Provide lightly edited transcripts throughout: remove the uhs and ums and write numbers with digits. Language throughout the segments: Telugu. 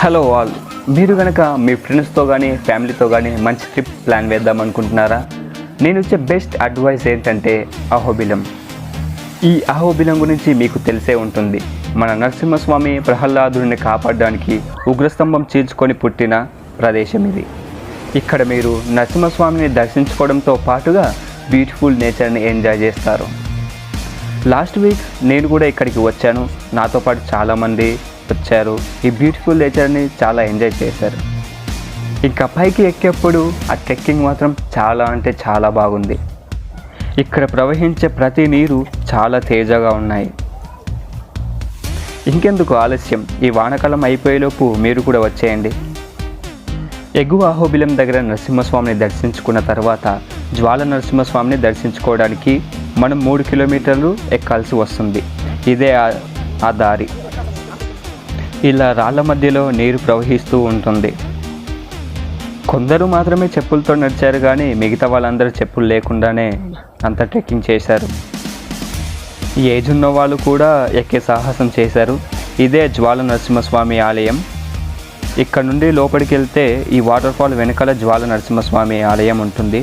హలో ఆల్, మీరు కనుక మీ ఫ్రెండ్స్తో కానీ ఫ్యామిలీతో కానీ మంచి ట్రిప్ ప్లాన్ వేద్దాం అనుకుంటున్నారా? నేను ఇచ్చే బెస్ట్ అడ్వైస్ ఏంటంటే అహోబిలం. ఈ అహోబిలం గురించి మీకు తెలిసే ఉంటుంది. మన నరసింహస్వామి ప్రహ్లాదుడిని కాపాడడానికి ఉగ్రస్తంభం చీల్చుకొని పుట్టిన ప్రదేశం ఇది. ఇక్కడ మీరు నరసింహస్వామిని దర్శించుకోవడంతో పాటుగా బ్యూటిఫుల్ నేచర్ని ఎంజాయ్ చేస్తారు. లాస్ట్ వీక్ నేను కూడా ఇక్కడికి వచ్చాను, నాతో పాటు చాలామంది వచ్చారు. ఈ బ్యూటిఫుల్ నేచర్ని చాలా ఎంజాయ్ చేశారు. ఇంకా పైకి ఎక్కేప్పుడు ఆ ట్రెక్కింగ్ మాత్రం చాలా అంటే చాలా బాగుంది. ఇక్కడ ప్రవహించే ప్రతి నీరు చాలా తేజగా ఉన్నాయి. ఇంకెందుకు ఆలస్యం, ఈ వానాకాలం అయిపోయేలోపు మీరు కూడా వచ్చేయండి. ఎగువ అహోబిలం దగ్గర నరసింహస్వామిని దర్శించుకున్న తర్వాత జ్వాల నరసింహస్వామిని దర్శించుకోవడానికి మనం 3 కిలోమీటర్లు ఎక్కాల్సి వస్తుంది. ఇదే ఆ దారి. ఇలా రాళ్ళ మధ్యలో నీరు ప్రవహిస్తూ ఉంటుంది. కొందరు మాత్రమే చెప్పులతో నడిచారు, కానీ మిగతా వాళ్ళందరూ చెప్పులు లేకుండానే అంత ట్రెక్కింగ్ చేశారు. ఏజ్ ఉన్న వాళ్ళు కూడా ఎక్కే సాహసం చేశారు. ఇదే జ్వాల నరసింహస్వామి ఆలయం. ఇక్కడ నుండి లోపలికి వెళ్తే ఈ వాటర్ ఫాల్ వెనకాల జ్వాల నరసింహస్వామి ఆలయం ఉంటుంది.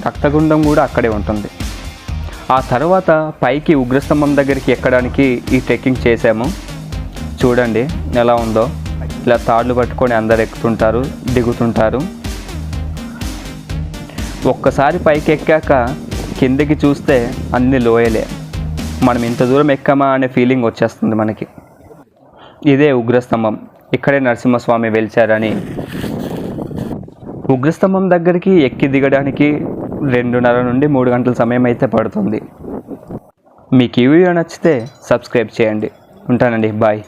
రక్తగుండం కూడా అక్కడే ఉంటుంది. ఆ తర్వాత పైకి ఉగ్రస్తంభం దగ్గరికి ఎక్కడానికి ఈ ట్రెక్కింగ్ చేశాము. చూడండి ఎలా ఉందో. ఇలా తాళ్ళు పట్టుకొని అందరు ఎక్కుతుంటారు, దిగుతుంటారు. ఒక్కసారి పైకి ఎక్కాక కిందకి చూస్తే అన్ని లోయలే. మనం ఇంత దూరం ఎక్కామా అనే ఫీలింగ్ వచ్చేస్తుంది మనకి. ఇదే ఉగ్రస్తంభం, ఇక్కడే నరసింహస్వామి వెలిచారని. ఉగ్రస్తంభం దగ్గరికి ఎక్కి దిగడానికి 2:30 నుండి 3 గంటల సమయం అయితే పడుతుంది. మీకు ఈ వీడియో నచ్చితే సబ్స్క్రైబ్ చేయండి. ఉంటానండి, బాయ్.